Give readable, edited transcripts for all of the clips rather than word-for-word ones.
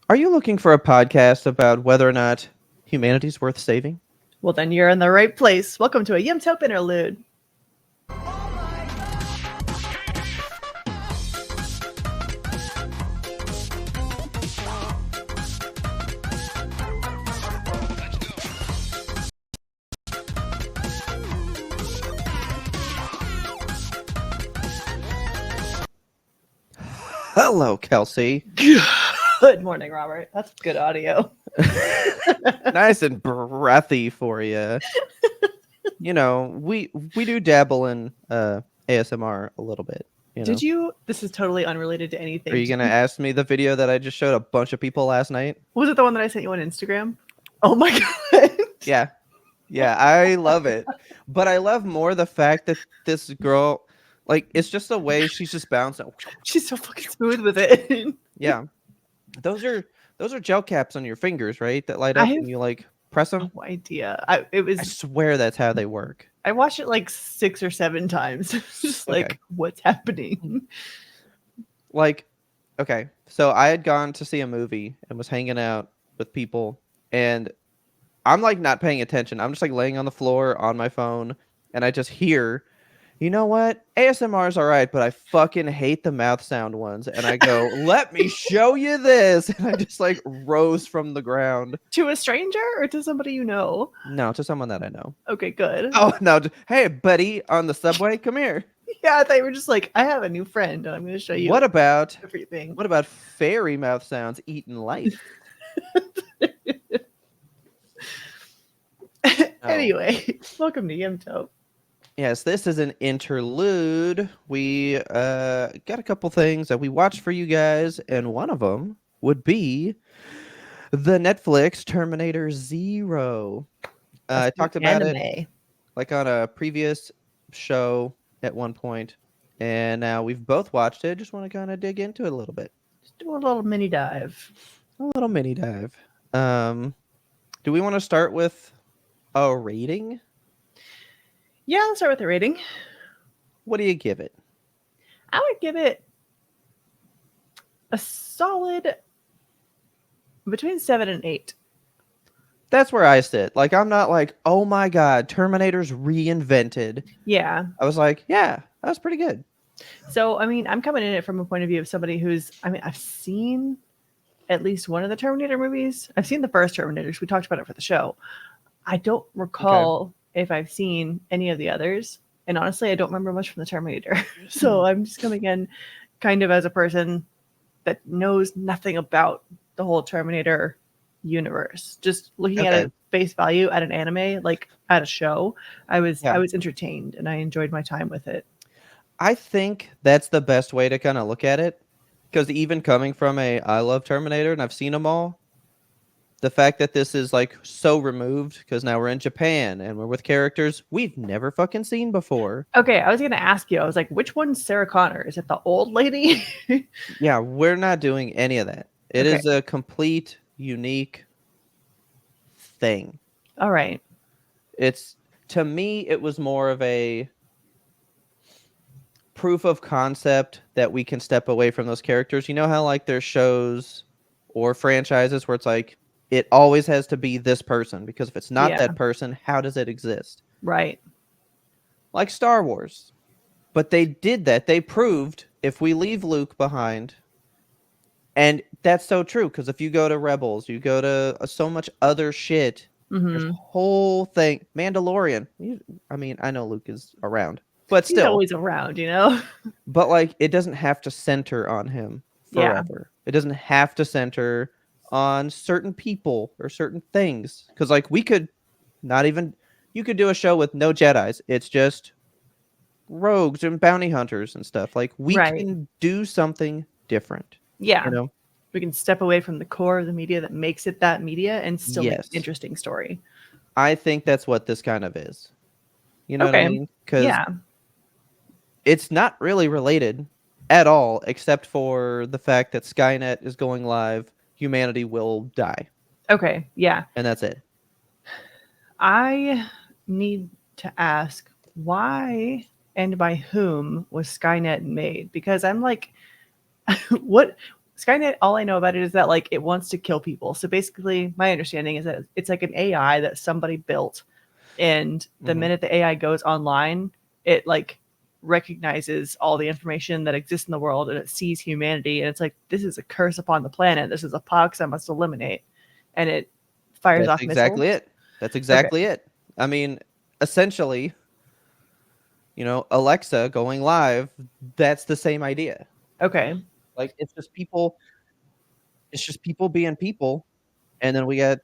Are you looking for a podcast about whether or not humanity's worth saving? Well, then you're in the right place. Welcome to a YMBToAP Interlude. Hello, Kelsey. Good morning, Robert. That's good audio. Nice and breathy for you. You know, we do dabble in ASMR a little bit. Did you? This is totally unrelated to anything. Are you gonna ask me the video that I just showed a bunch of people last night? Was it the one that I sent you on Instagram? Oh my god. Yeah, I love it. But I love more the fact that this girl, like, it's just the way she's just bouncing. She's so fucking smooth with it. Yeah, those are gel caps on your fingers, right? That light up and you like press them. No idea. I swear that's how they work. I watched it like 6 or 7 times. Just like, what's happening? Like, okay, so I had gone to see a movie and was hanging out with people, and I'm like not paying attention. I'm just like laying on the floor on my phone, and I just hear, you know what? ASMR is all right, but I fucking hate the mouth sound ones. And I go, let me show you this. And I just like rose from the ground. To a stranger or to somebody you know? No, to someone that I know. Okay, good. Oh, no. Hey, buddy, on the subway, come here. Yeah, I thought you were just like, I have a new friend and I'm going to show you. What about everything? What about fairy mouth sounds eating life? Anyway, welcome to YMBToAP. Yes, this is an interlude. We got a couple things that we watched for you guys, and one of them would be the Netflix Terminator Zero. I talked about it like on a previous show at one point, and now we've both watched it. Just want to kind of dig into it a little bit. Just do a little mini dive. Do we want to start with a rating? Yeah, let's start with the rating. What do you give it? I would give it a solid between 7 and 8. That's where I sit. Like, I'm not like, oh my god, Terminator's reinvented. Yeah. I was like, yeah, that was pretty good. So, I mean, I'm coming in it from a point of view of somebody who's, I mean, I've seen at least one of the Terminator movies. I've seen the first Terminators. We talked about it for the show. I don't recall if I've seen any of the others. And honestly, I don't remember much from the Terminator. So I'm just coming in kind of as a person that knows nothing about the whole Terminator universe. Just looking at it face value at an anime, like at a show, I was entertained and I enjoyed my time with it. I think that's the best way to kind of look at it. Because even coming from I love Terminator and I've seen them all, the fact that this is like so removed because now we're in Japan and we're with characters we've never fucking seen before. Okay, I was going to ask you, I was like, which one's Sarah Connor? Is it the old lady? Yeah, we're not doing any of that. It is a complete, unique thing. All right. To me, it was more of a proof of concept that we can step away from those characters. You know how like there's shows or franchises where it's like, it always has to be this person, because if it's not that person, how does it exist? Right. Like Star Wars. But they did that. They proved if we leave Luke behind, and that's so true, because if you go to Rebels, you go to so much other shit, there's a whole thing. Mandalorian. I mean, I know Luke is around, but still. He's always around, you know? But like, it doesn't have to center on him forever. It doesn't have to center on certain people or certain things, because like we could not even, you could do a show with no Jedis, it's just rogues and bounty hunters and stuff. Like we can do something different. Yeah, you know, we can step away from the core of the media that makes it that media and still make an interesting story. I think that's what this kind of is, you know what I mean? Because it's not really related at all, except for the fact that Skynet is going live. Humanity will die. Okay, yeah. And that's it. I need to ask, why and by whom was Skynet made? Because I'm like, what Skynet, all I know about it is that like it wants to kill people. So basically, my understanding is that it's like an AI that somebody built, and the minute the AI goes online, it like recognizes all the information that exists in the world, and it sees humanity, and it's like, this is a curse upon the planet. This is a pox I must eliminate, and it fires That's off missiles. exactly it. That's Okay. exactly it. I mean, essentially, Alexa going live, that's the same idea. Okay. Like it's just people being people, and then we got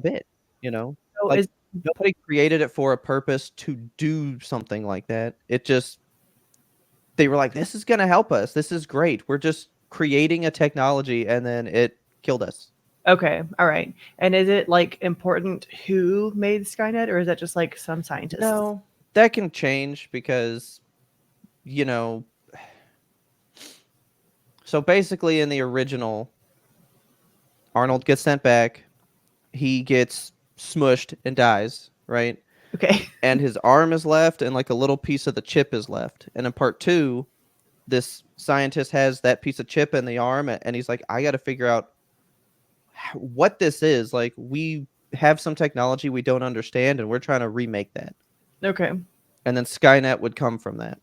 bit, you know? So Like is nobody created it for a purpose to do something like that. It just they were like, this is gonna help us. This is great. We're just creating a technology, and then it killed us. okay. All right. And is it like important who made Skynet, or is that just like some scientists? No, that can change because, you know, so basically in the original, Arnold gets sent back. He gets smushed and dies, right? Okay. And his arm is left and like a little piece of the chip is left. And in part 2, this scientist has that piece of chip in the arm and he's like, I got to figure out what this is. Like, we have some technology we don't understand and we're trying to remake that. Okay. And then Skynet would come from that.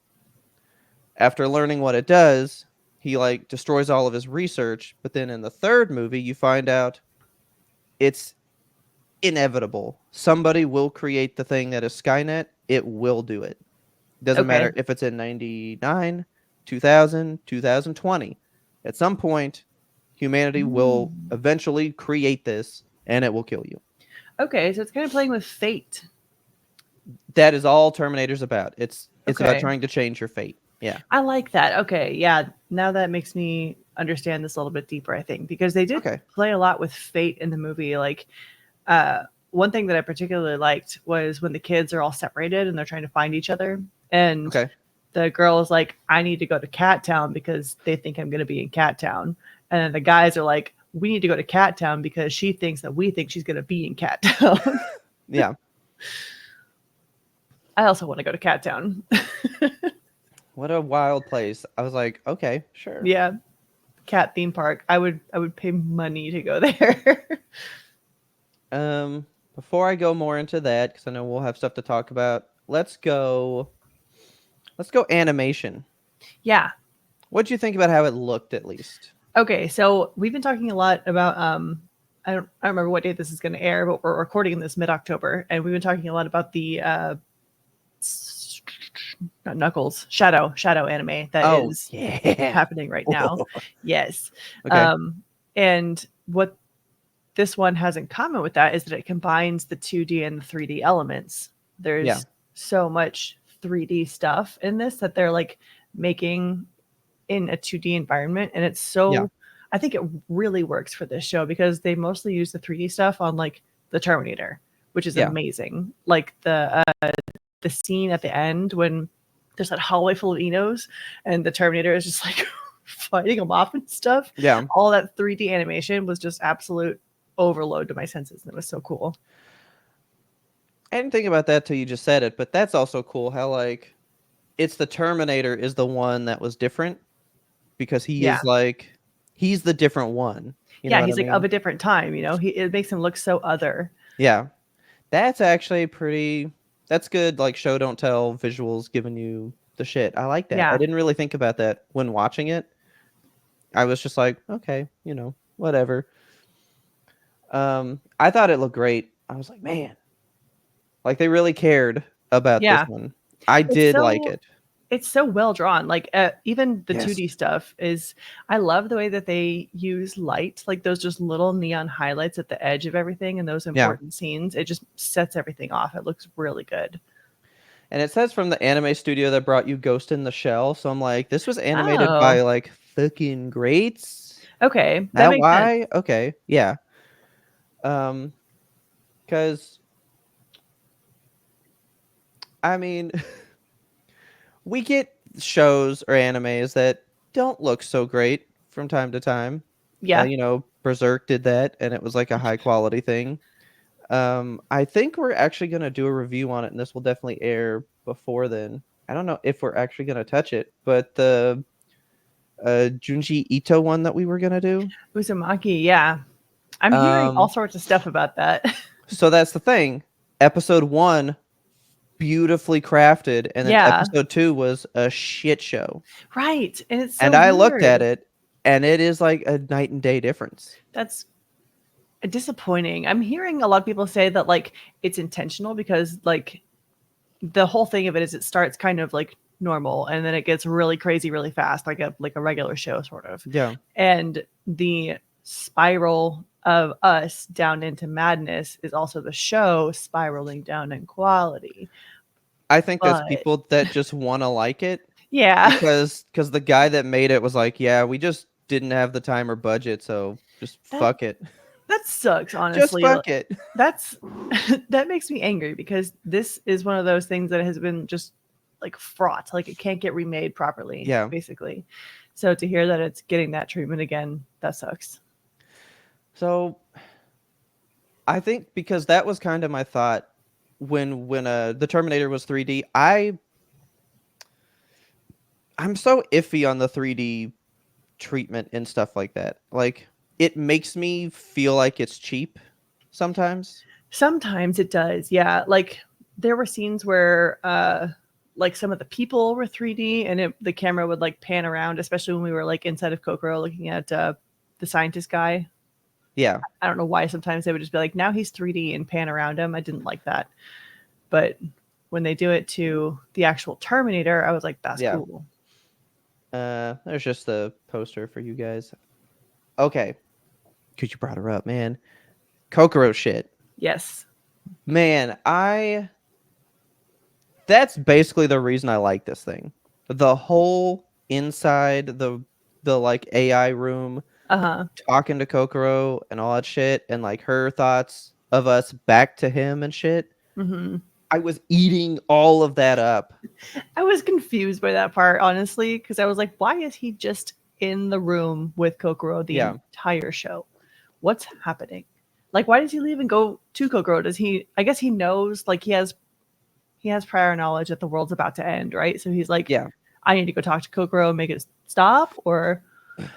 After learning what it does, he like destroys all of his research, but then in the third movie you find out it's inevitable. Somebody will create the thing that is Skynet. It will do it. Doesn't Okay. matter if it's in 99, 2000, 2020. At some point, humanity will eventually create this and it will kill you. Okay. So it's kind of playing with fate. That is all Terminator's about. It's about Okay. trying to change your fate. Yeah. I like that. Okay. Yeah. Now that makes me understand this a little bit deeper, I think, because they did Okay. play a lot with fate in the movie. Like, one thing that I particularly liked was when the kids are all separated and they're trying to find each other. And Okay. the girl is like, I need to go to Cat Town because they think I'm going to be in Cat Town. And then the guys are like, we need to go to Cat Town because she thinks that we think she's going to be in Cat Town. Yeah. I also want to go to Cat Town. What a wild place. I was like, okay, sure. Yeah. Cat theme park. I would pay money to go there. Before I go more into that, because I know we'll have stuff to talk about, let's go animation. Yeah. What'd you think about how it looked, at least? Okay, so we've been talking a lot about I don't remember what date this is going to air, but we're recording this mid-October, and we've been talking a lot about the not Knuckles Shadow anime that is yeah. happening right now. Yes. Okay. And what this one has in common with that is that it combines the 2D and the 3D elements. There's Yeah. so much 3D stuff in this that they're like making in a 2D environment, and it's so Yeah. I think it really works for this show because they mostly use the 3D stuff on like the Terminator, which is Yeah. amazing. Like the scene at the end when there's that hallway full of Enos and the Terminator is just like fighting them off and stuff. Yeah. All that 3D animation was just absolute overload to my senses, and it was so cool. I didn't think about that till you just said it, but that's also cool how like it's the Terminator is the one that was different because he Yeah. is like he's the different one. You know Yeah, what I he's like mean? of a different time, you know. It makes him look so other. Yeah. That's actually that's good like show don't tell visuals giving you the shit. I like that. I Yeah. didn't really think about that when watching it. I was just like, okay, whatever. I thought it looked great. I was like, man, like they really cared about this Yeah. one. I It's did like so it. it's so well drawn. Like even the Yes. 2D stuff is I love the way that they use light, like those just little neon highlights at the edge of everything and those Yeah. important scenes. It just sets everything off. It looks really good. And it says from the anime studio that brought you Ghost in the Shell. So I'm like, this was animated Oh, by like fucking greats. okay. That That makes sense. why? Okay. Yeah. Because I mean, we get shows or animes that don't look so great from time to time. Yeah. Berserk did that, and it was like a high quality thing. I think we're actually gonna do a review on it, and this will definitely air before then. I don't know if we're actually gonna touch it, but the Junji Ito one that we were gonna do. Uzumaki, yeah. I'm hearing all Um, sorts of stuff about that. so that's the thing. Episode 1 beautifully crafted, and then Yeah, episode 2 was a shit show. right. And it's so And I looked at weird. it, and it is like a night and day difference. That's disappointing. I'm hearing a lot of people say that like it's intentional because like the whole thing of it is it starts kind of like normal and then it gets really crazy really fast like a regular show sort of. Yeah, And the spiral of us down into madness is also the show spiraling down in quality. I think that's But people that just want to like it yeah, because the guy that made it was like, yeah, we just didn't have the time or budget, so just that fuck it, that sucks just honestly. fuck it. That's that makes me angry because this is one of those things that has been just like fraught, like it can't get remade properly Yeah. basically. So to hear that it's getting that treatment again, that sucks. So I think because that was kind of my thought when the Terminator was 3D. I'm so iffy on the 3D treatment and stuff like that. Like it makes me feel like it's cheap sometimes. Sometimes it does, yeah. Like there were scenes where like some of the people were 3D and the camera would like pan around, especially when we were like inside of Kokoro looking at the scientist guy. Yeah. I don't know why sometimes they would just be like, now he's 3D and pan around him. I didn't like that. But when they do it to the actual Terminator, I was like, that's Yeah. cool. There's just the poster for you guys. Okay. Cause you brought her up, man. Kokoro shit. Yes. Man, that's basically the reason I like this thing. The whole inside the like AI room, Uh-huh. talking to Kokoro and all that shit, and like her thoughts of us back to him and shit. Hmm. I was eating all of that up. I was confused by that part, honestly, because I was like, why is he just in the room with Kokoro the Yeah. entire show? What's happening? Like, why does he leave and go to Kokoro? Does he? I guess he knows, like, he has prior knowledge that the world's about to end, right? So he's like, Yeah. I need to go talk to Kokoro and make it stop, or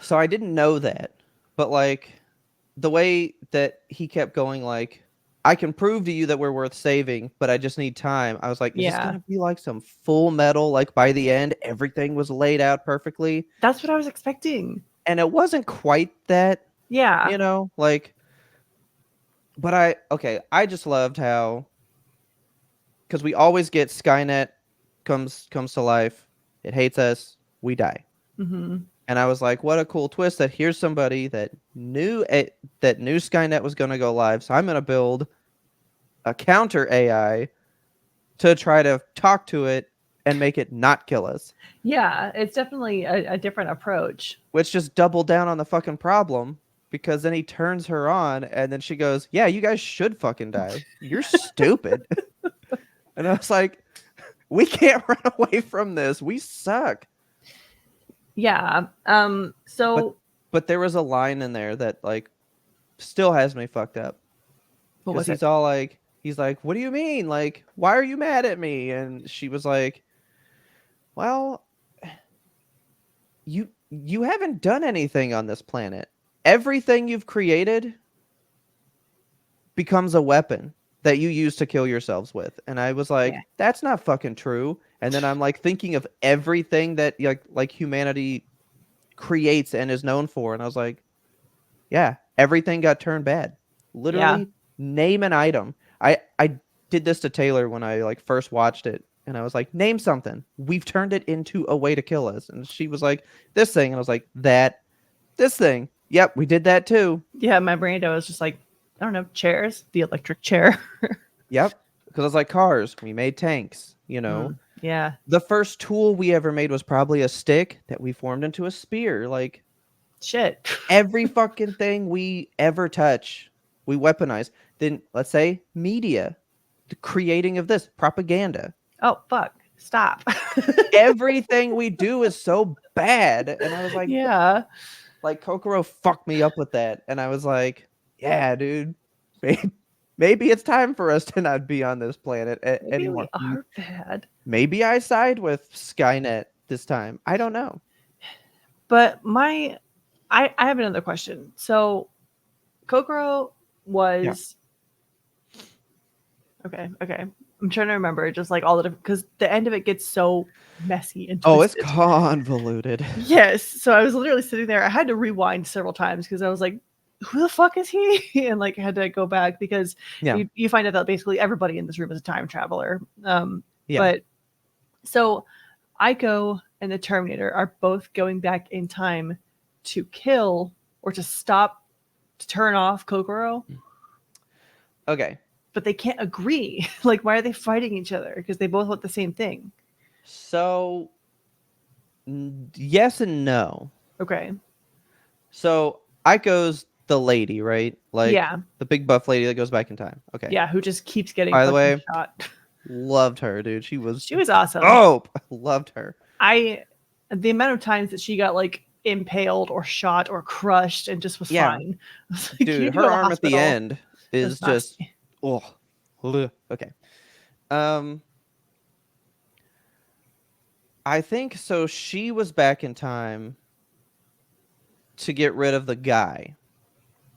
So I didn't know that. But like the way that he kept going like I can prove to you that we're worth saving, but I just need time. I was like, is this yeah, gonna be like some Full Metal? Like by the end, everything was laid out perfectly, that's what I was expecting. and it wasn't quite that, Yeah. like. But I just loved how because we always get Skynet comes to life, it hates us, we die, Hmm. and I was like, what a cool twist that here's somebody that knew Skynet was gonna go live, so I'm gonna build a counter AI to try to talk to it and make it not kill us, Yeah, it's definitely a different approach. which just doubled down on the fucking problem because then he turns her on and then she goes, yeah, you guys should fucking die. You're stupid. And I was like, we can't run away from this. We suck. Yeah. But So but there was a line in there that like still has me fucked up. what Because was it? he's like, what do you mean? Like, why are you mad at me? And she was like, well, you haven't done anything on this planet. Everything you've created becomes a weapon that you use to kill yourselves with. And I was Yeah. like, that's not fucking true. And then I'm like thinking of everything that like humanity creates and is known for, and I was like, yeah, everything got turned bad. Yeah. Literally name an item. I did this to Taylor when I like first watched it, and I was like, name something. We've turned it into a way to kill us. And she was like, this thing. And I was like, this thing. Yep, we did that too. Yeah, my brain was just like, I don't know, chairs, the electric chair. Yep. Because I was like, cars, we made tanks, you know. Mm, yeah. The first tool we ever made was probably a stick that we formed into a spear. Like Shit. every fucking thing we ever touch, we weaponize. Then let's say media, the creating of this, propaganda. Oh fuck. Stop. Everything we do is so bad. And I was like, Yeah. like Kokoro fucked me up with that. And I was like, yeah, dude, maybe it's time for us to not be on this planet Maybe we anymore. are bad. Maybe I side with Skynet this time. I don't know. But I have another question. So Kokoro Yeah. was okay. I'm trying to remember just like all the different because the end of it gets so messy and Oh, it's twisted. convoluted. Yes. So I was literally sitting there. I had to rewind several times because I was like, who the fuck is he? And like had to go back because Yeah. you find out that basically everybody in this room is a time traveler. Yeah. But so Aiko and the Terminator are both going back in time to kill or to stop to turn off Kokoro, Okay. but they can't agree. Like, why are they fighting each other? Because they both want the same thing. So, yes and no. Okay. So, Aiko's the lady, right? Like Yeah. the big buff lady that goes back in time. Okay. Yeah. Who just keeps getting By the fucking way, shot. loved her, dude. She was She was awesome. dope. Loved her. The amount of times that she got like impaled or shot or crushed and just was Yeah. fine. I was like, you Dude, need to go her to the arm at the hospital. end That's is just nasty. oh. Ugh. Okay. Um I think so she was back in time to get rid of the guy.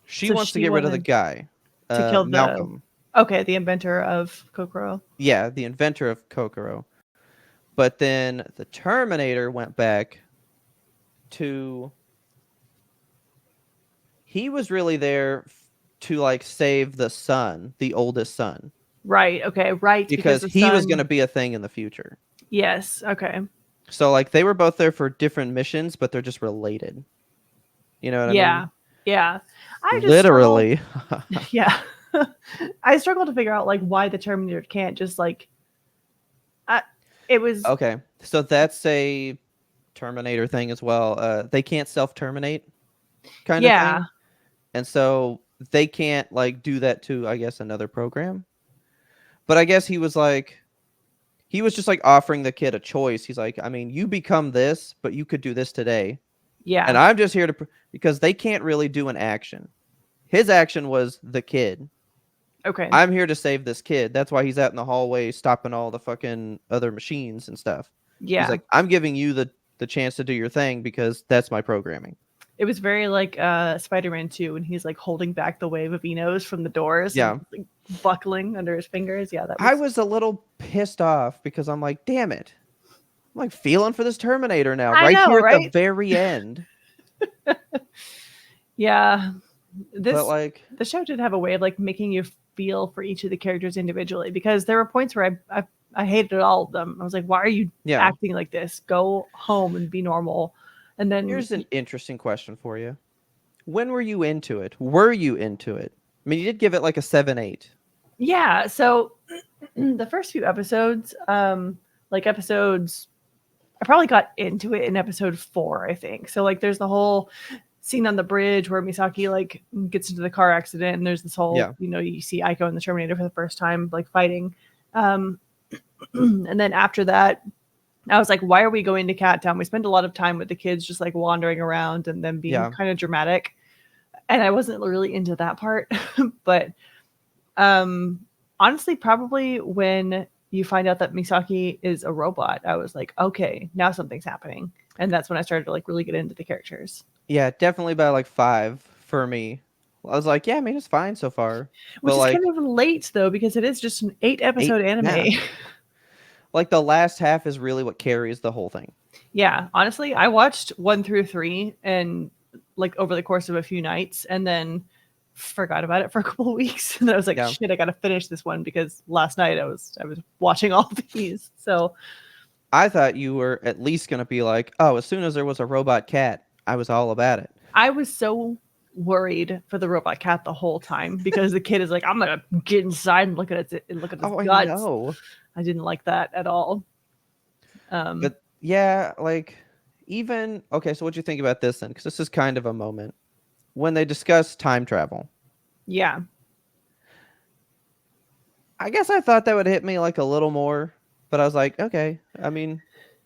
She So wants to she get rid of the wanted guy. to kill Malcolm. the inventor of Kokoro. Yeah, the inventor of Kokoro. But then the Terminator went back to he was really there to like save the son, the oldest son, Right. Okay. Right. Because because the he was going to son. be a thing in the future. Yes. Okay. So like they were both there for different missions, but they're just related. You know what I mean? Yeah. Yeah. I just struggle. Literally. Yeah. I struggle to figure out like why the Terminator can't just like. Uh, it was. Okay. So that's a Terminator thing as well. They can't self-terminate kind of Yeah. thing. And so they can't like do that to I guess another program. But I guess he was just like offering the kid a choice. He's like, I mean, you become this, but you could do this today. And Yeah. I'm just here to because they can't really do an action. His action was the kid. Okay. I'm here to save this kid. That's why he's out in the hallway stopping all the fucking other machines and stuff. He's Yeah. like, I'm giving you the chance to do your thing because that's my programming. It was very like Spider-Man 2 when he's like holding back the wave of Enos from the doors and Yeah. like, buckling under his fingers. Yeah, that I was. was a little pissed off because I'm like, damn it. I'm like feeling for this Terminator now, I right know, here at the right? very end. Yeah. But This like, the show did have a way of like making you feel for each of the characters individually because there were points where I hated all of them. I was like, why are you yeah. acting like this? Go home and be normal. And then Here's an interesting question for you. When were you into it? Were you into it? I mean, you did give it like a 7-8. yeah, so the first few episodes, like episodes I probably got into it in episode 4, I think. So like there's the whole scene on the bridge where Misaki like gets into the car accident and there's this whole, Yeah. you see Aiko and the Terminator for the first time like fighting. Um and then after that I was like, why are we going to Cat Town? We spend a lot of time with the kids just like wandering around and them being Yeah. kind of dramatic. And I wasn't really into that part. But honestly, probably when you find out that Misaki is a robot, I was like, okay, now something's happening. And that's when I started to like really get into the characters. Yeah, definitely by like 5 for me. I was like, yeah, I mean, it's fine so far. Which But is kind like of late though, because it is just an 8 episode 8, anime. yeah. Like the last half is really what carries the whole thing. Yeah, honestly, I watched 1 through 3 and like over the course of a few nights and then forgot about it for a couple of weeks. And then I was like, Yeah. shit, I gotta finish this one because last night I was watching all these. So I thought you were at least going to be like, oh, as soon as there was a robot cat, I was all about it. I was so worried for the robot cat the whole time because the kid is like, I'm gonna get inside and look at it and look at his Oh, I guts. know. I didn't like that at all. But yeah, like even okay, so what do you think about this then? Because this is kind of a moment when they discuss time travel. Yeah. I guess I thought that would hit me like a little more, but I was like, okay. I mean,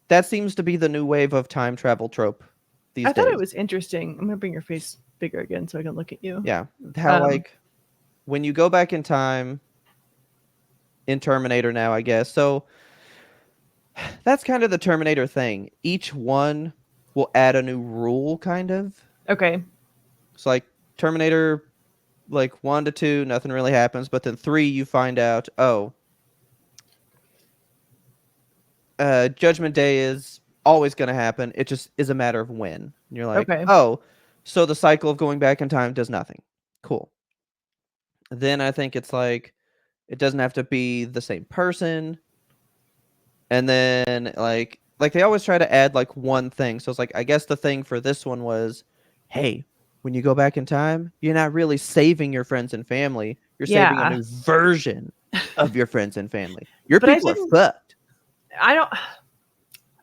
that seems to be the new wave of time travel trope these I days. thought it was interesting. I'm gonna bring your face bigger again so I can look at you. Yeah, how like when you go back in time in Terminator now, I guess. So that's kind of the Terminator thing. Each one will add a new rule, kind of. Okay. So like Terminator, like 1 to 2, nothing really happens, but then 3, you find out, oh, Judgment Day is always going to happen. It just is a matter of when. And you're like, Okay. oh, so the cycle of going back in time does nothing. Cool. Then I think it's like it doesn't have to be the same person. And then like they always try to add like one thing. So it's like I guess the thing for this one was, hey, when you go back in time, you're not really saving your friends and family. You're saving a Yeah. new version of your friends and family. Your But I people are didn't fucked. I don't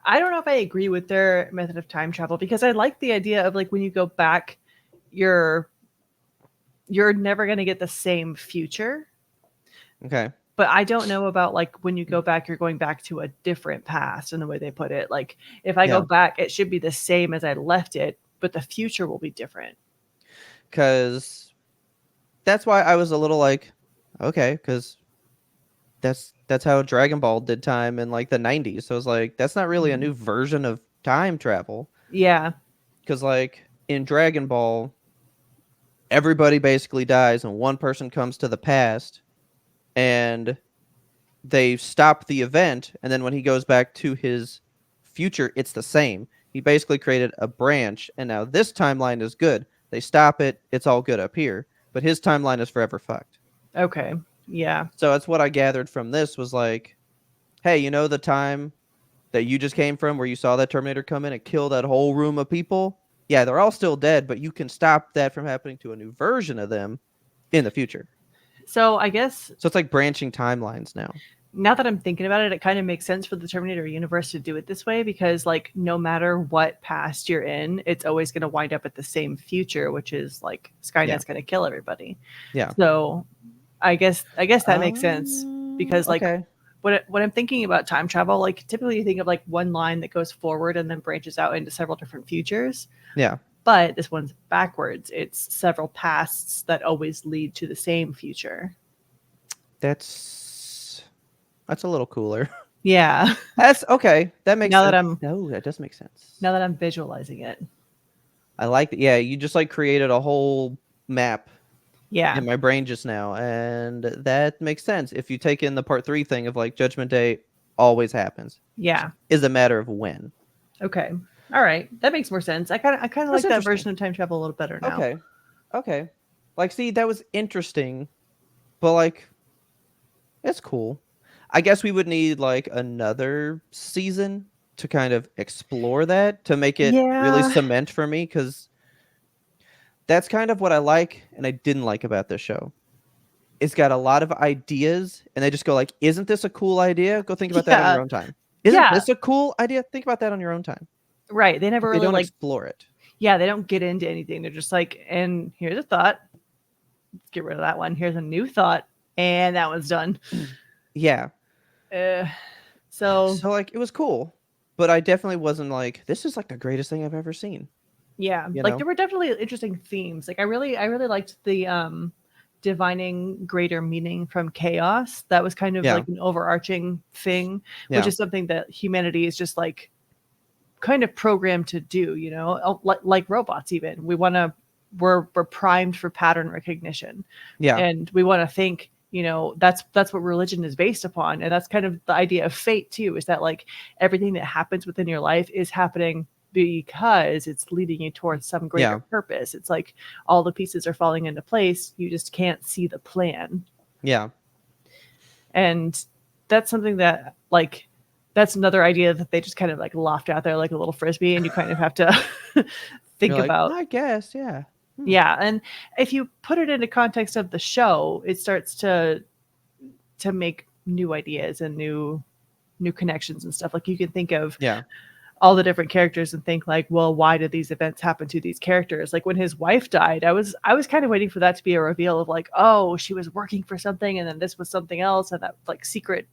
I don't know if I agree with their method of time travel, because I like the idea of like when you go back, you're never going to get the same future. Okay. But I don't know about like when you go back, you're going back to a different past in the way they put it. Like if I go Yeah. back, it should be the same as I left it, but the future will be different. Because that's why I was a little like, okay, because that's how Dragon Ball did time in like the 90s. So it's like that's not really a new version of time travel. Yeah. Because like in Dragon Ball, everybody basically dies and one person comes to the past and they stop the event, and then when he goes back to his future, it's the same. He basically created a branch, and now this timeline is good. They stop it, it's all good up here, but his timeline is forever fucked. Okay. Yeah. So that's what I gathered from this was like, hey, you know the time that you just came from where you saw that Terminator come in and kill that whole room of people? Yeah, they're all still dead, but you can stop that from happening to a new version of them in the future. So I guess So it's like branching timelines now. now that I'm thinking about it, it kind of makes sense for the Terminator universe to do it this way, because like no matter what past you're in, it's always going to wind up at the same future, which is like Skynet's going to kill everybody. Yeah. So I guess that makes sense, because like Okay. when I'm thinking about time travel, like typically you think of like one line that goes forward and then branches out into several different futures. Yeah. But this one's backwards. It's several pasts that always lead to the same future. That's a little cooler. Yeah. That's okay. That makes now that sense. I'm No, that does make sense. now that I'm visualizing it. I like that. Yeah, you just like created a whole map Yeah. in my brain just now, and that makes sense. If you take in the part 3 thing of like Judgment Day always happens, Yeah. is a matter of when. Okay. All right. That makes more sense. I kind of That's like that interesting. version of time travel a little better now. Okay. Okay. Like, see, that was interesting, but like, it's cool. I guess we would need like another season to kind of explore that to make it really Yeah. cement for me because that's kind of what I like and I didn't like about this show. It's got a lot of ideas and they just go like, isn't this a cool idea? Go think about that on Yeah. your own time. Isn't Yeah. this a cool idea? Think about that on your own time. Right. They never But they really don't like, explore it. yeah, they don't get into anything. They're just like, and here's a thought. Get rid of that one. Here's a new thought. And that one's done. Yeah. Uh, so So like it was cool, but I definitely wasn't like, this is like the greatest thing I've ever seen. yeah, You like know? there were definitely interesting themes. Like I really liked the divining greater meaning from chaos. That was kind of Yeah. like an overarching thing, which Yeah. is something that humanity is just like kind of programmed to do, you know, like robots. Even we're primed for pattern recognition, Yeah. and we want to think, you know, that's what religion is based upon, and that's kind of the idea of fate too, is that like everything that happens within your life is happening because it's leading you towards some greater Yeah. purpose. It's like all the pieces are falling into place, you just can't see the plan. Yeah. And that's something that like that's another idea that they just kind of like loft out there like a little frisbee, and you kind of have to think You're like, about. I guess, yeah. Yeah, and if you put it into context of the show, it starts to make new ideas and new connections and stuff. Like you can think of Yeah. all the different characters and think like, well, why did these events happen to these characters? Like when his wife died, I was kind of waiting for that to be a reveal of like, oh, she was working for something and then this was something else, and that like secret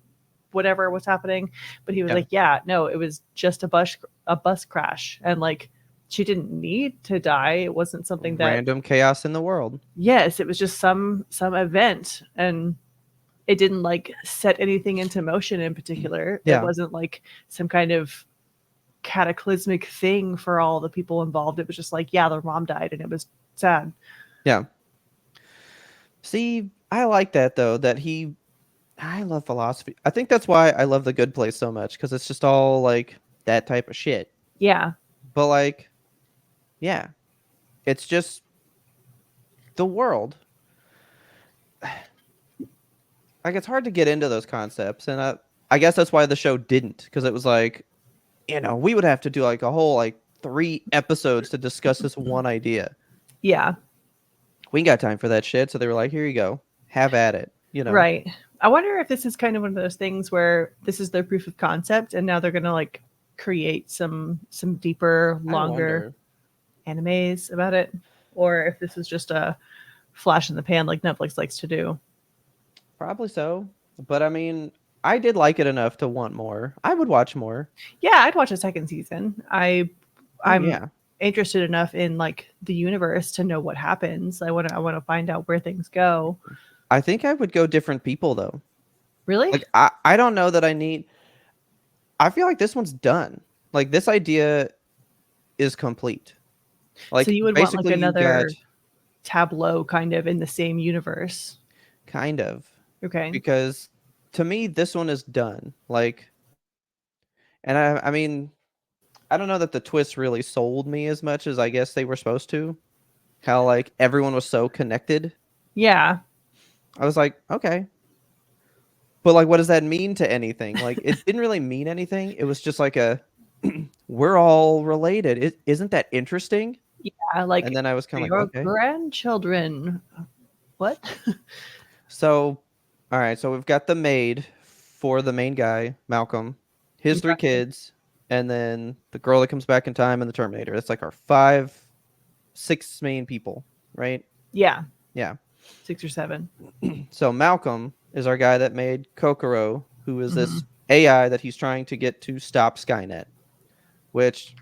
whatever was happening. But he was Yeah. like, yeah, no, it was just a bus crash, and like she didn't need to die. It wasn't something that, Random chaos in the world. yes, it was just some event, and it didn't like set anything into motion in particular. It Yeah. wasn't like some kind of cataclysmic thing for all the people involved. It was just like, yeah, their mom died and it was sad. Yeah. See, I like that though, I love philosophy. I think that's why I love The Good Place so much, because it's just all like that type of shit. Yeah. But like, yeah, it's just the world. Like, it's hard to get into those concepts, and I guess that's why the show didn't, because it was like, we would have to do like a whole like 3 episodes to discuss this one idea. Yeah. We ain't got time for that shit. So they were like, here you go, have at it. Right. I wonder if this is kind of one of those things where this is their proof of concept, and now they're gonna like create some deeper, longer animes about it, or if this is just a flash in the pan like Netflix likes to do. Probably so. But I mean, I did like it enough to want more. I would watch more. Yeah, I'd watch a second season. I'm Yeah. interested enough in like the universe to know what happens. I want to find out where things go. I think I would go different people though. Really? Like I don't know that I feel like this one's done. Like this idea is complete. Like So you would want like basically you got another tableau kind of in the same universe. kind of, Okay. because to me this one is done. Like, and I mean, I don't know that the twist really sold me as much as I guess they were supposed to. How like everyone was so connected. Yeah. I was like, okay. But like what does that mean to anything? Like it didn't really mean anything. It was just like we're all related. Isn't that interesting? Yeah, like And then I was kind of like, your okay. grandchildren. What? So, all right. So we've got the maid for the main guy, Malcolm, his 3 kids, and then the girl that comes back in time and the Terminator. That's like our 6 main people, right? Yeah. Yeah. 6 or 7. So Malcolm is our guy that made Kokoro, who is this AI that he's trying to get to stop Skynet, which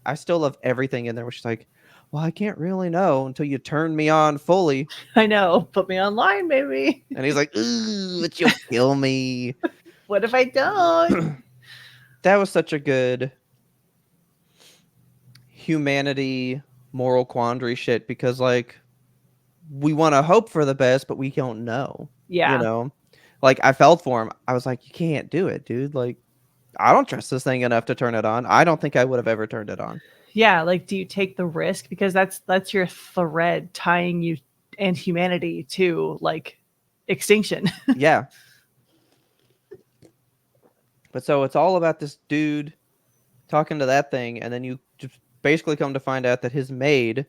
I still love everything in there, which is like, well, I can't really know until you turn me on fully. I know. Put me online, baby. And he's like, ooh, but you'll kill me. What if I don't? That was such a good humanity moral quandary shit, because like we want to hope for the best, but we don't know. Yeah. Like I felt for him. I was like, you can't do it, dude. Like I don't trust this thing enough to turn it on. I don't think I would have ever turned it on. Yeah, like do you take the risk, because that's your thread tying you and humanity to like extinction. Yeah. But so it's all about this dude talking to that thing, and then you just basically come to find out that his maid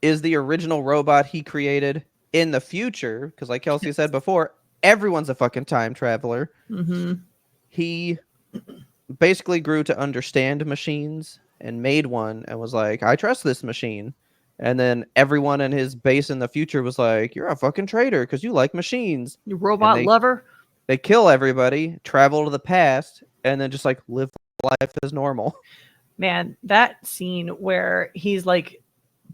is the original robot he created in the future, because like Kelsey said before, everyone's a fucking time traveler. He basically grew to understand machines and made one and was like, I trust this machine. And then everyone in his base in the future was like, you're a fucking traitor because you like machines. You robot lover. They kill everybody, travel to the past, and then just like live life as normal. Man, that scene where he's like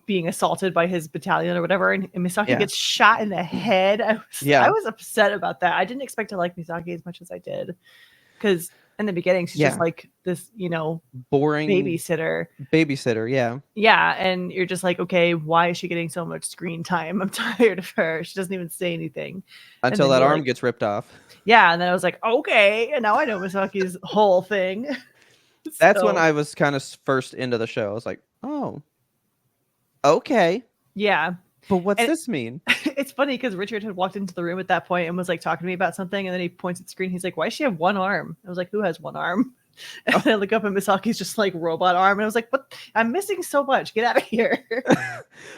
being assaulted by his battalion or whatever, and Misaki gets shot in the head. I was upset about that. I didn't expect to like Misaki as much as I did, because in the beginning she's just like this, boring babysitter. Yeah, and you're just like, okay, why is she getting so much screen time? I'm tired of her. She doesn't even say anything until that arm gets ripped off. And then I was like, okay, and now I know Misaki's whole thing. That's when I was kind of first into the show. I was like, oh, okay. Yeah. But what's this mean? It's funny because Richard had walked into the room at that point and was like talking to me about something, and then he points at the screen. He's like, why does she have one arm? I was like, who has one arm? And I look up and Misaki's just like robot arm, and I was like, what? I'm missing so much. Get out of here.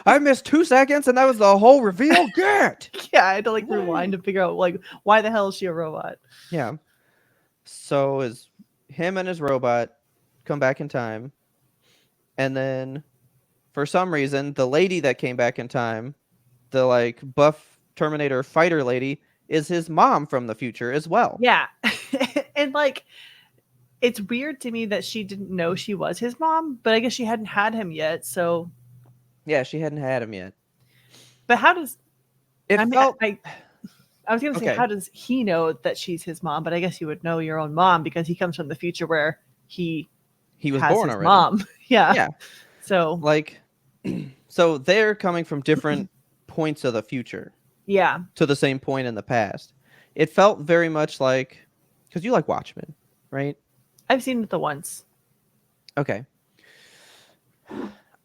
I missed 2 seconds and that was the whole reveal. Get. Yeah, I had to like rewind to figure out like why the hell is she a robot? Yeah. So is him and his robot come back in time, and then for some reason the lady that came back in time, the like buff Terminator fighter lady, is his mom from the future as well. Yeah. And like it's weird to me that she didn't know she was his mom, but I guess she hadn't had him yet, so yeah, she hadn't had him yet. But how does it I felt I was gonna say, how does he know that she's his mom? But I guess you would know your own mom because he comes from the future where he he was has born his already. mom. Yeah. Yeah. So Like, so they're coming from different points of the future yeah, to the same point in the past. It felt very much like, because you like Watchmen, right? I've seen it the once. Okay.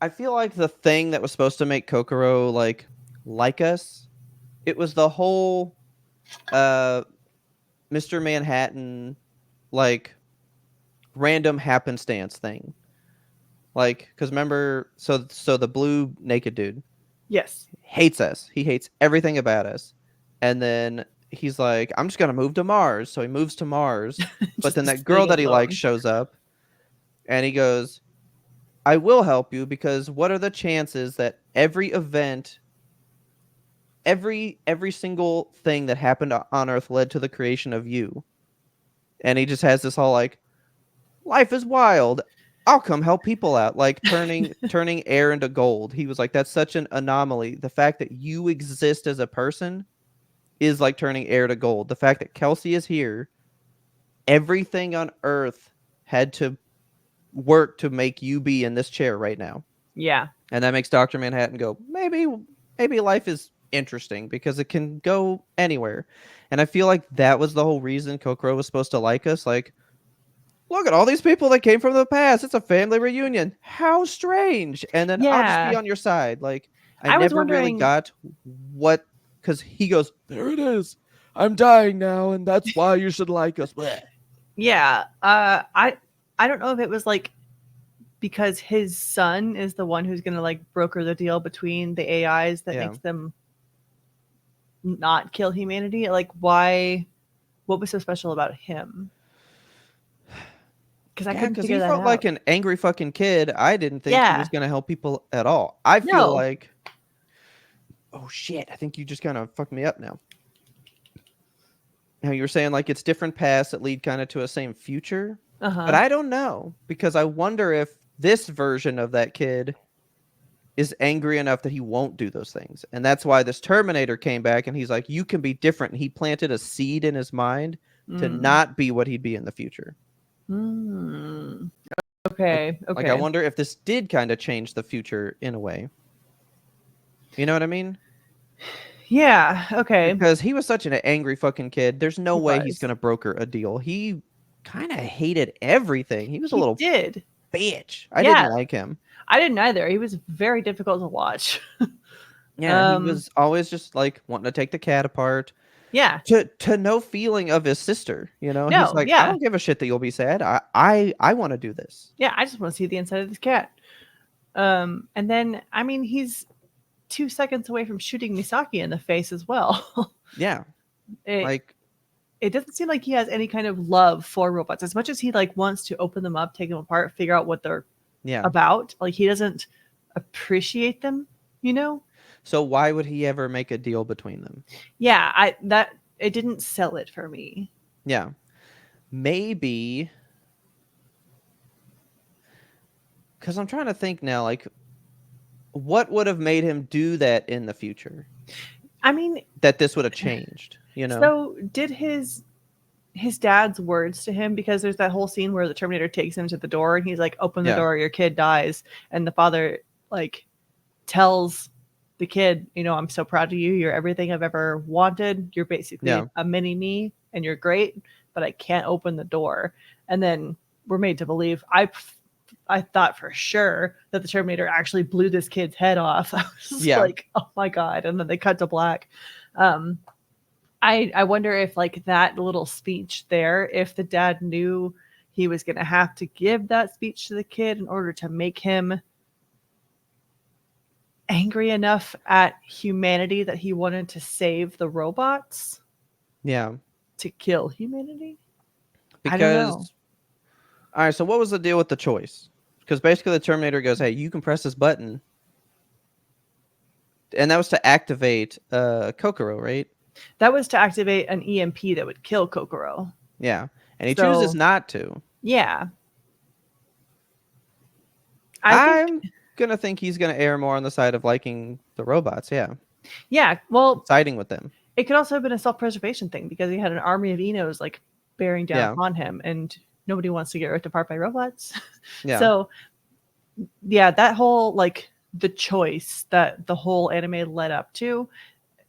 I feel like the thing that was supposed to make Kokoro like us, it was the whole uh Mr. Manhattan like random happenstance thing. Like, because remember, so the blue naked dude Yes. hates us. He hates everything about us. And then he's like, I'm just gonna move to Mars. So he moves to Mars. But Just then to that girl stay that he likes alone. shows up and he goes, I will help you because what are the chances that every event, every single thing that happened on Earth led to the creation of you? And he just has this whole like, life is wild. I'll come help people out, like turning air into gold. He was like, that's such an anomaly. The fact that you exist as a person is like turning air to gold. The fact that Kelsey is here, everything on Earth had to work to make you be in this chair right now. Yeah. And that makes Dr. Manhattan go, maybe life is interesting because it can go anywhere. And I feel like that was the whole reason Kokoro was supposed to like us. Like, look at all these people that came from the past. It's a family reunion. How strange. And then I'll just be Yeah. on your side. Like, I I was never really wondering. got what, because he goes, there it is. I'm dying now, and that's why you should like us. Bleh. Yeah. I don't know if it was like because his son is the one who's going to like broker the deal between the AIs that Yeah. makes them not kill humanity. Like, why? What was so special about him? Because I Yeah, couldn't because figure he that felt like out. an angry fucking kid. I didn't think he Yeah. was going to help people at all. I feel No. like, oh shit, I think you just kind of fucked me up now. Now you were saying like it's different paths that lead kind of to a same future, Uh but huh. I don't know because I wonder if this version of that kid is angry enough that he won't do those things. And that's why this Terminator came back and he's like, you can be different. And he planted a seed in his mind to Mm. not be what he'd be in the future. Mm. Like, Okay. like I Okay. wonder if this did kind of change the future in a way. You know what I mean? Yeah. Okay. Because he was such an angry fucking kid. There's no He way he's was. going to broker a deal. He kind of hated everything. He was a He little did. bitch. I didn't Yeah. like him. I didn't either. He was very difficult to watch. Yeah, he um. was always just like wanting to take the cat apart. Yeah. To no feeling of his sister, you know, he's No. like, I Yeah. don't give a shit that you'll be sad. I want to do this. Yeah. I just want to see the inside of this cat. And then I mean, he's 2 seconds away from shooting Misaki in the face as well. Yeah, it like it doesn't seem like he has any kind of love for robots as much as he like wants to open them up, take them apart, figure out what they're yeah. about. Like he doesn't appreciate them, you know? So why would he ever make a deal between them? Yeah, I that it didn't sell it for me. Yeah, maybe because I'm trying to think now, like what would have made him do that in the future I mean, that this would have changed, you know? so did his dad's words to him, because there's that whole scene where the Terminator takes him to the door and he's like, open the Yeah, door, your kid dies, and the father like tells the kid, you know, I'm so proud of you, you're everything I've ever wanted, you're basically yeah, a mini me and you're great, but I can't open the door. And then we're made to believe, I thought for sure that the Terminator actually blew this kid's head off. I was just yeah. like, oh my god. And then they cut to black. um I wonder if like that little speech there, if the dad knew he was going to have to give that speech to the kid in order to make him angry enough at humanity that he wanted to save the robots Yeah, to kill humanity. I don't know. because all right. So what was the deal with the choice? Because basically the Terminator goes, "Hey, you can press this button," and that was to activate Kokoro, right? That was to activate an EMP that would kill Kokoro. Yeah, and he chooses So not to. yeah, I think I'm gonna think he's gonna err more on the side of liking the robots. Yeah, yeah. Well, siding with them. it could also have been a self-preservation thing because he had an army of Enos like bearing down Yeah, upon him, and nobody wants to get ripped apart by robots. Yeah. So yeah, that whole like the choice that the whole anime led up to,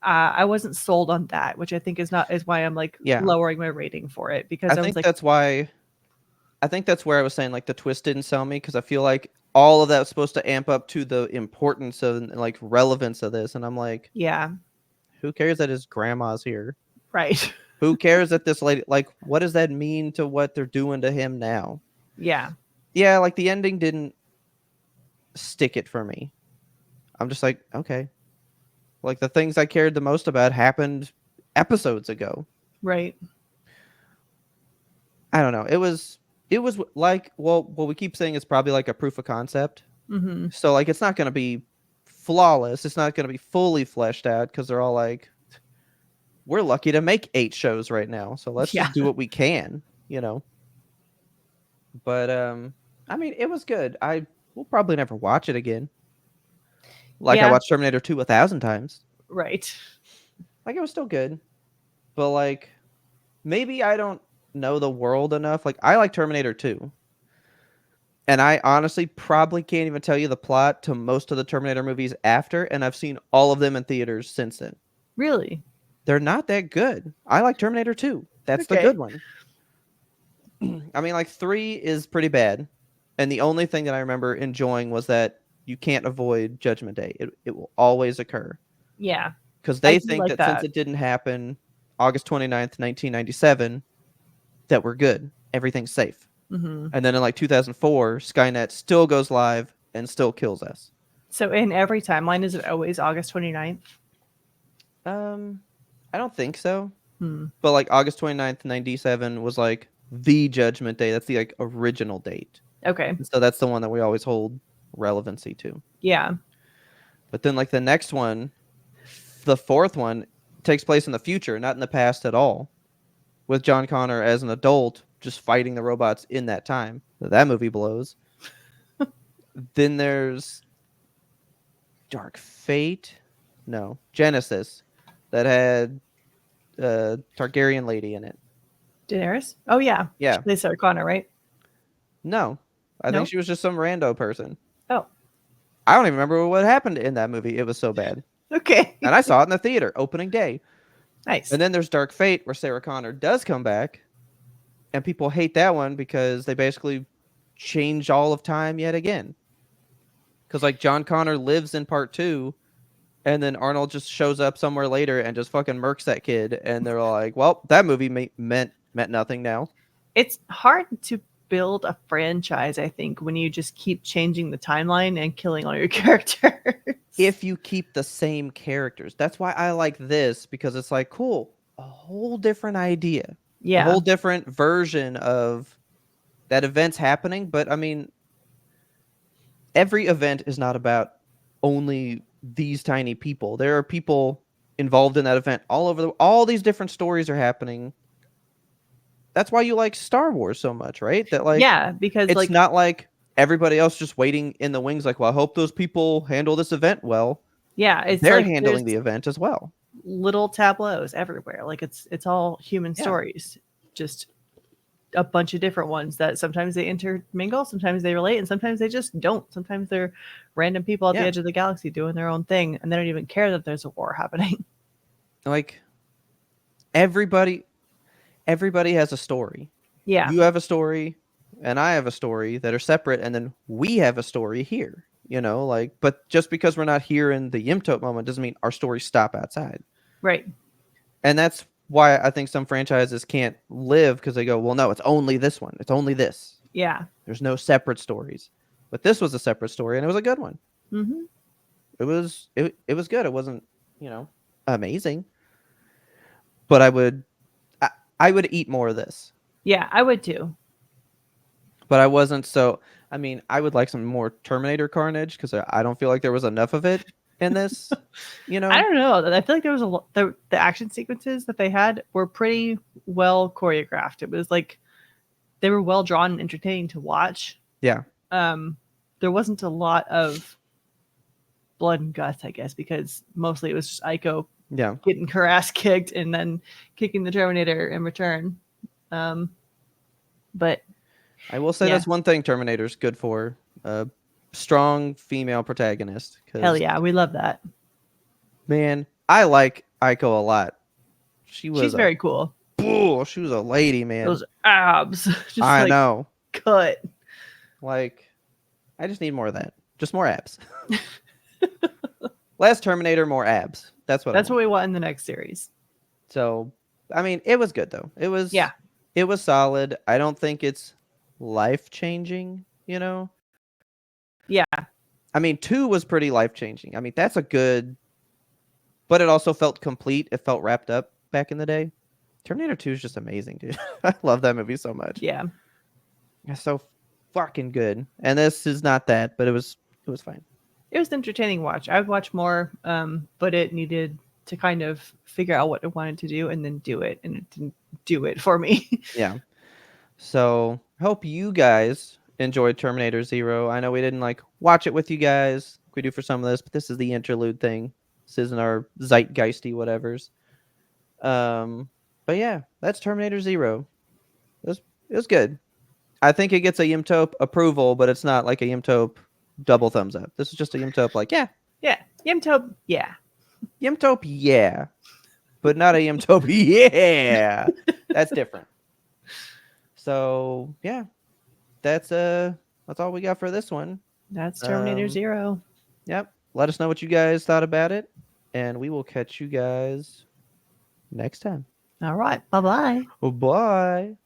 I wasn't sold on that, which I think is why I'm like Yeah. lowering my rating for it, because I I was think like, that's why. I think that's where I was saying like the twist didn't sell me because I feel like all of that was supposed to amp up to the importance of and like relevance of this, and I'm like, yeah, who cares that his grandma's here? right. Who cares that this lady like what does that mean to what they're doing to him now? Yeah, Yeah, like the ending didn't stick it for me. I'm just like, okay. Like the things I cared the most about happened episodes ago. right. I don't know. It was like well, what we keep saying is probably like a proof of concept. Mm-hmm. So like it's not going to be flawless. It's not going to be fully fleshed out cuz they're all like we're lucky to make 8 shows right now. So let's Yeah, just do what we can, you know. But I mean, it was good. I will probably never watch it again. Like I yeah, watched Terminator 2 1,000 times. right. Like it was still good. But like maybe I don't know the world enough. Like I like Terminator 2. And I honestly probably can't even tell you the plot to most of the Terminator movies after, and I've seen all of them in theaters since then. Really? They're not that good. I like Terminator 2. That's the Okay. good one. I mean, like 3 is pretty bad. And the only thing that I remember enjoying was that you can't avoid Judgment Day. It will always occur. Yeah, Because I they do think like that since that. it didn't happen August 29th, 1997, that we're good. Everything's safe. Mm-hmm. And then in like 2004, Skynet still goes live and still kills us. So in every timeline, is it always August 29th? Um, I don't think so. Hmm. But like August 29th, 97 was like the Judgment Day. That's the like original date. Okay. And so that's the one that we always hold relevancy to. Yeah. But then like the next one, the fourth one, takes place in the future, not in the past at all, with John Connor as an adult just fighting the robots in that time. That movie blows. Then there's Dark Fate. No, Genesis, that had Targaryen lady in it. Daenerys? Oh yeah. She Yeah. plays Sarah Connor, right? No, I think No? she was just some rando person. Oh. I don't even remember what happened in that movie. It was so bad. Okay. And I saw it in the theater opening day. Nice. And then there's Dark Fate, where Sarah Connor does come back, and people hate that one because they basically change all of time yet again. Because like John Connor lives in part 2, and then Arnold just shows up somewhere later and just fucking murks that kid, and they're all like, "Well, that movie meant nothing now." It's hard to build a franchise, I think, when you just keep changing the timeline and killing all your characters. If you keep the same characters, that's why I like this, because it's like cool, a whole different idea, a Yeah. whole different version of that event's happening. But I mean, every event is not about only these tiny people. There are people involved in that event all over all these different stories are happening. That's why you like Star Wars so much, right? That like Yeah, because it's like not like everybody else just waiting in the wings like, well, I hope those people handle this event well. yeah, it's They're like there's handling the event as well. little tableaus everywhere. Like it's all human Yeah. stories. Just a bunch of different ones that sometimes they intermingle, sometimes they relate, and sometimes they just don't. Sometimes they're random people at the Yeah. edge of the galaxy doing their own thing, and they don't even care that there's a war happening. Like everybody has a story. Yeah, You have a story and I have a story that are separate, and then we have a story here, like, but just because we're not here in the YMBToAP moment doesn't mean our stories stop outside. right. And that's why I think some franchises can't live, because they go, well, no, it's only this one. It's only this. Yeah. There's no separate stories. But this was a separate story, and it was a good one. Mm-hmm. It was good. It wasn't, amazing. But I would eat more of this. Yeah, I would too. But I wasn't so. I mean, I would like some more Terminator carnage, because I don't feel like there was enough of it in this. I don't know. I feel like there was the action sequences that they had were pretty well choreographed. It was like they were well drawn and entertaining to watch. Yeah. There wasn't a lot of blood and guts, I guess, because mostly it was just Aiko getting her ass kicked and then kicking the Terminator in return. But I will say Yeah. that's one thing Terminator's good for. A strong female protagonist. Hell 'Cause, yeah, we love that. man, I like Aiko a lot. She She's was a very cool. bull. She was a lady, man. Those abs, just I like know. cut. Like, I just need more of that. Just more abs. Less Terminator, more abs. That's what I That's want. what we want in the next series. So, I mean, it was good though. Yeah. It was solid. I don't think it's life changing, you know? Yeah. I mean, 2 was pretty life changing. I mean, that's a good, but it also felt complete. It felt wrapped up back in the day. Terminator 2 is just amazing, dude. I love that movie so much. Yeah. It's so fucking good. And this is not that, but it was fine. It was an entertaining watch. I would watch more, but it needed to kind of figure out what it wanted to do and then do it, and it didn't do it for me. Yeah. So, hope you guys enjoyed Terminator Zero. I know we didn't like watch it with you guys. We do for some of this, but this is the interlude thing. This isn't our zeitgeisty whatevers. But yeah, that's Terminator Zero. It was good. I think it gets a YMBToAP approval, but it's not like a YMBToAP double thumbs up. This is just a YMBToAP like, yeah, Yeah. YMBToAP, yeah. YMBToAP, yeah. But not a YMBToAP, yeah. That's different. So yeah, that's all we got for this one. That's Terminator Zero. Yep. Let us know what you guys thought about it, and we will catch you guys next time. All right. Bye-bye. Bye.